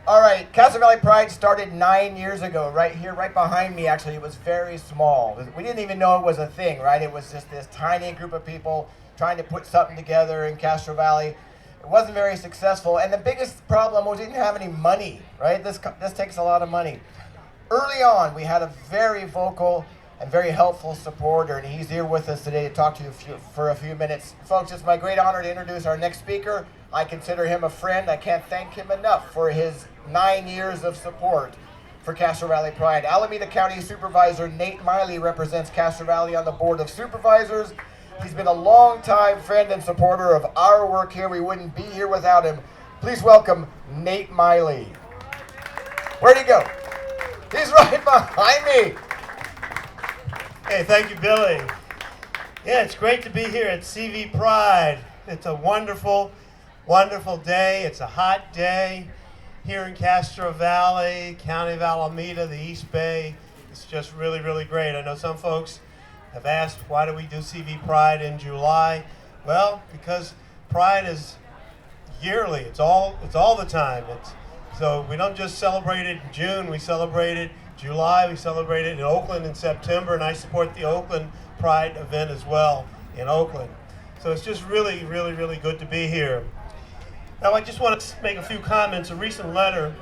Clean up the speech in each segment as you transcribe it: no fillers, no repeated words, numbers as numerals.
All right, Castro Valley Pride started 9 years ago, right here, right behind me, actually. It was very small. We didn't even know it was a thing, right? It was just this tiny group of people trying to put something together in Castro Valley. It wasn't very successful, and the biggest problem was we didn't have any money, right? This takes a lot of money. Early on, we had a very vocal and very helpful supporter, and he's here with us today to talk to you for a few minutes. Folks, it's my great honor to introduce our next speaker. I consider him a friend. I can't thank him enough for his 9 years of support for Castro Valley Pride. Alameda County Supervisor Nate Miley represents Castro Valley on the Board of Supervisors. He's been a longtime friend and supporter of our work here. We wouldn't be here without him. Please welcome Nate Miley. Where'd he go? He's right behind me. Hey, thank you, Billy. Yeah, it's great to be here at CV Pride. It's a wonderful, wonderful day. It's a hot day here in Castro Valley, County of Alameda, the East Bay. It's just really, really great. I know some folks have asked, why do we do CV Pride in July? Well, because Pride is yearly. It's all the time. So we don't just celebrate it in June. We celebrate it July. We celebrate it in Oakland in September, and I support the Oakland Pride event as well in Oakland. So it's just really, really, really good to be here. Now, I just want to make a few comments. A recent letter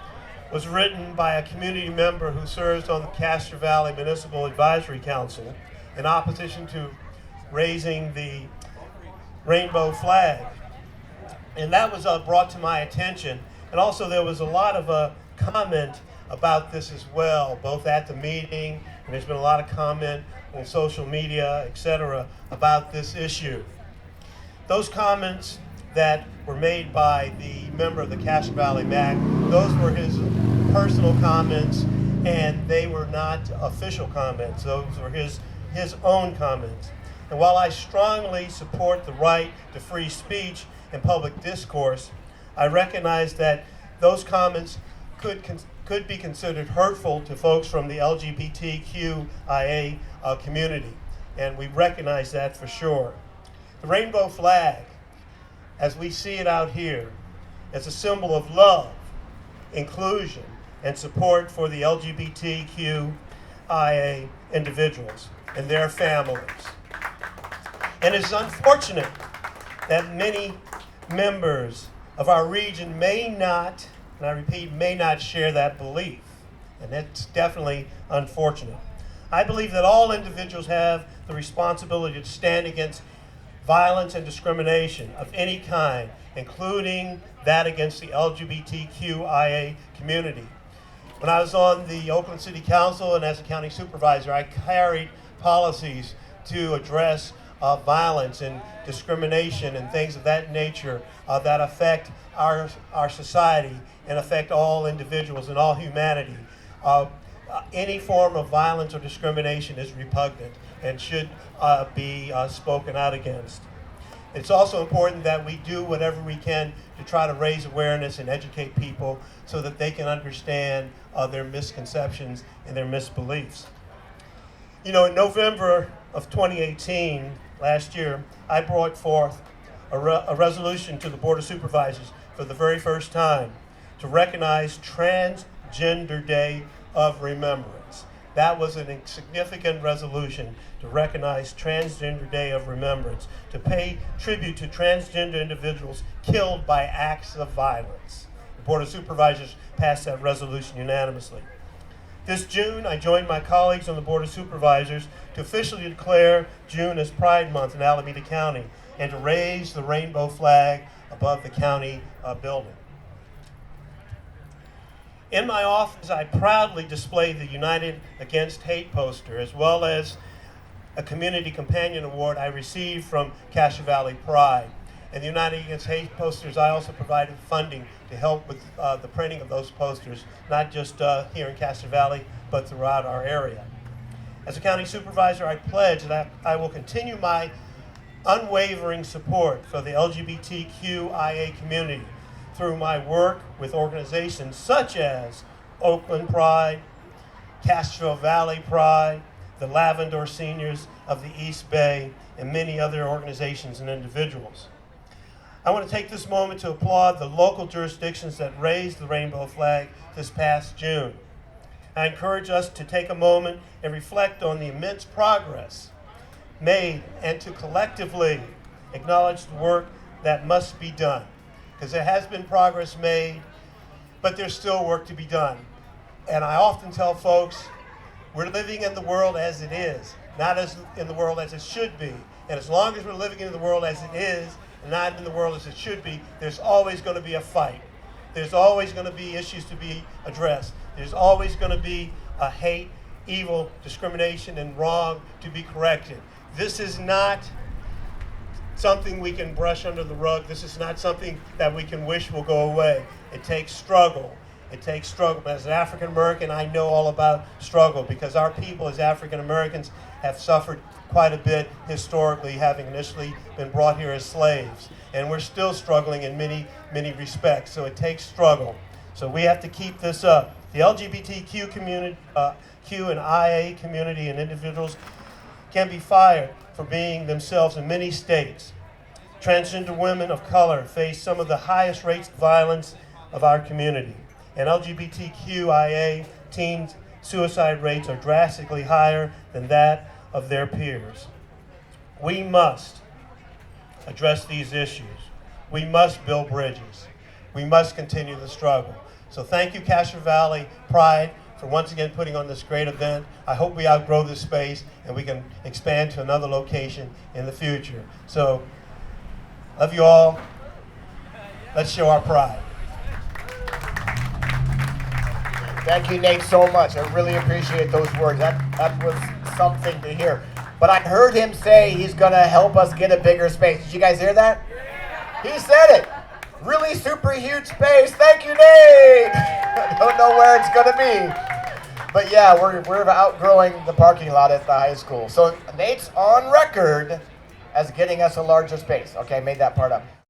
was written by a community member who serves on the Castro Valley Municipal Advisory Council in opposition to raising the rainbow flag. And that was brought to my attention. And also there was a lot of comment about this as well, both at the meeting, and there's been a lot of comment on social media, etc., about this issue. Those comments that were made by the member of the Castro Valley MAC, those were his personal comments, and they were not official comments. Those were his own comments. And while I strongly support the right to free speech and public discourse, I recognize that those comments could be considered hurtful to folks from the LGBTQIA community, and we recognize that for sure. The rainbow flag, as we see it out here, is a symbol of love, inclusion, and support for the LGBTQIA individuals and their families. And it's unfortunate that many members of our region may not, and I repeat, may not share that belief. And that's definitely unfortunate. I believe that all individuals have the responsibility to stand against violence and discrimination of any kind, including that against the LGBTQIA community. When I was on the Oakland City Council and as a county supervisor, I carried policies to address violence and discrimination and things of that nature that affect our society and affect all individuals and all humanity. Any form of violence or discrimination is repugnant and should be spoken out against. It's also important that we do whatever we can to try to raise awareness and educate people so that they can understand their misconceptions and their misbeliefs. You know, in November of 2018, last year, I brought forth a resolution to the Board of Supervisors for the very first time to recognize Transgender Day of Remembrance. That was a significant resolution to recognize Transgender Day of Remembrance, to pay tribute to transgender individuals killed by acts of violence. The Board of Supervisors passed that resolution unanimously. This June, I joined my colleagues on the Board of Supervisors to officially declare June as Pride Month in Alameda County and to raise the rainbow flag above the county building. In my office, I proudly display the United Against Hate poster, as well as a Community Companion Award I received from Castro Valley Pride. And the United Against Hate posters, I also provided funding to help with the printing of those posters, not just here in Castro Valley, but throughout our area. As a county supervisor, I pledge that I will continue my unwavering support for the LGBTQIA community through my work with organizations such as Oakland Pride, Castro Valley Pride, the Lavendar Seniors of the East Bay, and many other organizations and individuals. I want to take this moment to applaud the local jurisdictions that raised the rainbow flag this past June. I encourage us to take a moment and reflect on the immense progress made and to collectively acknowledge the work that must be done. Because there has been progress made, but there's still work to be done. And I often tell folks, we're living in the world as it is, not as in the world as it should be. And as long as we're living in the world as it is, and not in the world as it should be, there's always going to be a fight. There's always going to be issues to be addressed. There's always going to be a hate, evil, discrimination, and wrong to be corrected. This is not something we can brush under the rug. This is not something that we can wish will go away. It takes struggle. It takes struggle. But as an African American, I know all about struggle because our people as African Americans have suffered quite a bit historically, having initially been brought here as slaves. And we're still struggling in many, many respects. So it takes struggle. So we have to keep this up. The LGBTQ community, Q and IA community and individuals can be fired for being themselves in many states. Transgender women of color face some of the highest rates of violence of our community. And LGBTQIA teens' suicide rates are drastically higher than that of their peers. We must address these issues. We must build bridges. We must continue the struggle. So thank you, Castro Valley Pride, for once again putting on this great event. I hope we outgrow this space and we can expand to another location in the future. So, love you all. Let's show our pride. Thank you, Nate, so much. I really appreciate those words. That was something to hear. But I heard him say he's going to help us get a bigger space. Did you guys hear that? He said it. Really super huge space. Thank you, Nate. I don't know where it's going to be. But yeah, we're outgrowing the parking lot at the high school. So Nate's on record as getting us a larger space. Okay, I made that part up.